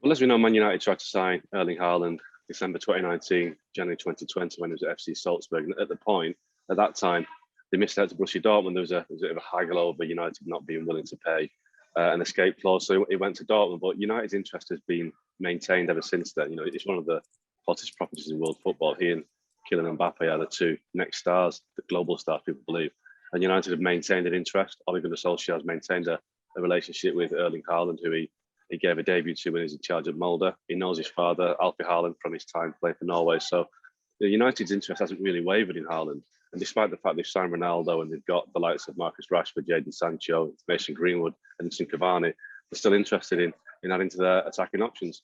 Well, as we know, Man United tried to sign Erling Haaland December 2019, January 2020 when he was at FC Salzburg. And at that time, they missed out to Borussia Dortmund. There was a bit of a haggle over United not being willing to pay an escape clause. So he went to Dortmund. But United's interest has been maintained ever since then. You know, it's one of the hottest properties in world football. He and Kylian Mbappe are the two next stars, the global stars, people believe. And United have maintained an interest. Ole Gunnar Solskjaer has maintained a relationship with Erling Haaland, who he gave a debut to when he was in charge of Molde. He knows his father, Alfie Haaland, from his time playing for Norway. So the United's interest hasn't really wavered in Haaland. And despite the fact they've signed Ronaldo and they've got the likes of Marcus Rashford, Jadon Sancho, Mason Greenwood, and Cavani, they're still interested in adding to their attacking options.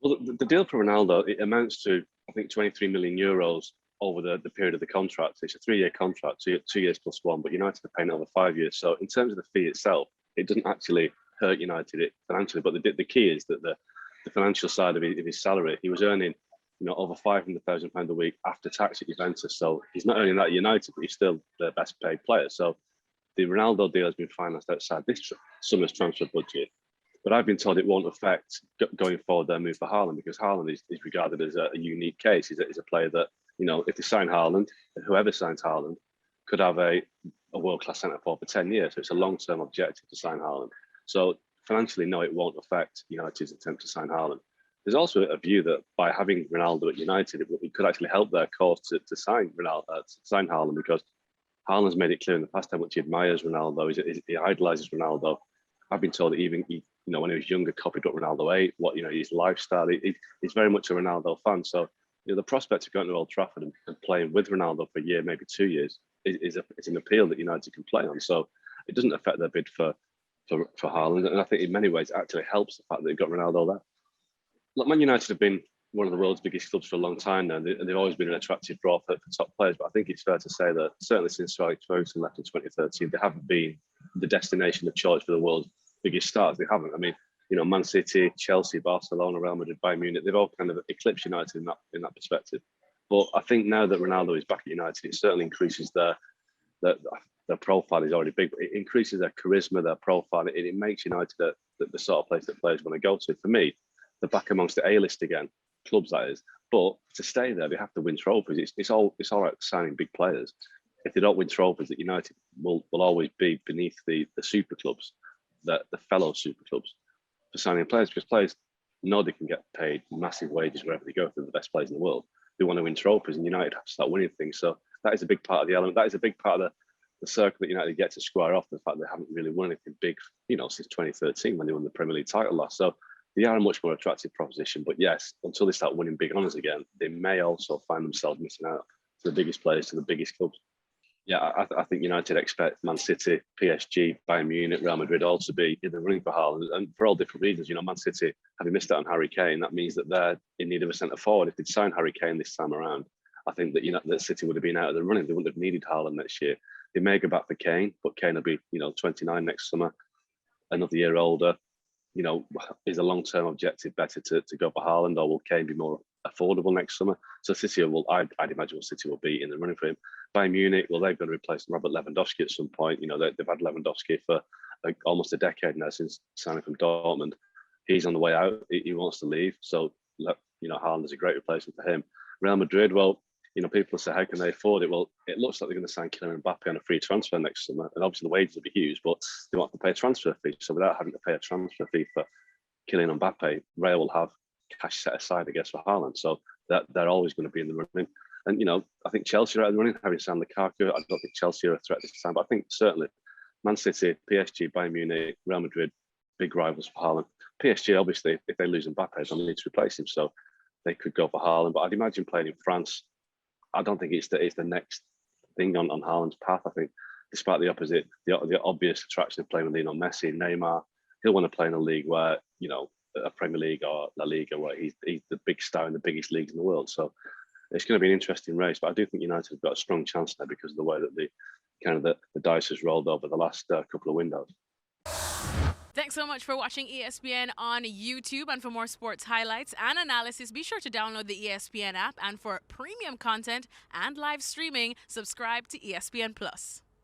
Well, the deal for Ronaldo, it amounts to, I think, 23 million euros over the period of the contract. It's a 3-year contract, 2 years plus one, but United are paying it over 5 years. So in terms of the fee itself, it doesn't actually hurt United financially. But the key is that the financial side of his salary, he was earning over £500,000 a week after tax at Juventus. So he's not earning that at United, but he's still the best paid player. So the Ronaldo deal has been financed outside this summer's transfer budget. But I've been told it won't affect going forward their move for Haaland, because Haaland is regarded as a unique case. He's a player that, if they sign Haaland, whoever signs Haaland could have a world-class centre forward for 10 years. So it's a long-term objective to sign Haaland. So financially, no, it won't affect United's attempt to sign Haaland. There's also a view that by having Ronaldo at United, it could actually help their cause to sign Haaland, because Haaland's made it clear in the past how much he admires Ronaldo. He idolises Ronaldo. I've been told that even when he was younger, copied what Ronaldo ate, his lifestyle. He's very much a Ronaldo fan. So the prospect of going to Old Trafford and playing with Ronaldo for a year, maybe 2 years, is an appeal that United can play on. So it doesn't affect their bid for Haaland, and I think in many ways it actually helps the fact that they've got Ronaldo there. Look, Man United have been one of the world's biggest clubs for a long time now, and they've always been an attractive draw for top players. But I think it's fair to say that certainly since Alex Ferguson left in 2013, they haven't been the destination of choice for the world's biggest stars. They haven't. I mean, Man City, Chelsea, Barcelona, Real Madrid, Bayern Munich, they've all kind of eclipsed United in that perspective. But I think now that Ronaldo is back at United, it certainly increases their profile is already big, but it increases their charisma, their profile. It makes United the sort of place that players want to go to. For me, they're back amongst the A-list again, clubs that is. But to stay there, they have to win trophies. It's all right signing big players. If they don't win trophies, that United will always be beneath the super clubs, the fellow super clubs, for signing players, because players know they can get paid massive wages wherever they go. They're the best players in the world. They want to win trophies, and United have to start winning things. So that is a big part of the element. That is a big part of the circle that United get to square off, the fact they haven't really won anything big, since 2013 when they won the Premier League title last. So they are a much more attractive proposition. But yes, until they start winning big honours again, they may also find themselves missing out to the biggest players, to the biggest clubs. Yeah, I think United expect Man City, PSG, Bayern Munich, Real Madrid all to be in the running for Haaland, and for all different reasons. Man City, having missed out on Harry Kane, that means that they're in need of a centre forward. If they'd signed Harry Kane this time around, I think that that City would have been out of the running. They wouldn't have needed Haaland next year. They may go back for Kane, but Kane will be 29 next summer, another year older. Is a long-term objective better to go for Haaland, or will Kane be more affordable next summer? So City I'd imagine City will be in the running for him. Bayern Munich, well, they're going to replace Robert Lewandowski at some point. They've had Lewandowski for almost a decade now since signing from Dortmund. He's on the way out. He wants to leave. So, Haaland is a great replacement for him. Real Madrid, well, people say, how can they afford it? Well, it looks like they're going to sign Kylian Mbappe on a free transfer next summer. And obviously the wages will be huge, but they want to pay a transfer fee. So without having to pay a transfer fee for Kylian Mbappe, Real will have cash set aside, I guess, for Haaland. So that they're always going to be in the running. And, I think Chelsea are out of the running, having signed Lukaku. I don't think Chelsea are a threat this time, but I think certainly Man City, PSG, Bayern Munich, Real Madrid, big rivals for Haaland. PSG, obviously, if they lose Mbappe, they'll need to replace him. So they could go for Haaland. But I'd imagine playing in France, I don't think it's the next thing on Haaland's path. I think, despite the obvious attraction of playing with Lionel Messi, Neymar, he'll want to play in a league where, a Premier League or La Liga, where he's the big star in the biggest leagues in the world. So it's going to be an interesting race. But I do think United have got a strong chance there because of the way that the dice has rolled over the last couple of windows. Thanks so much for watching ESPN on YouTube. And for more sports highlights and analysis, be sure to download the ESPN app. And for premium content and live streaming, subscribe to ESPN Plus.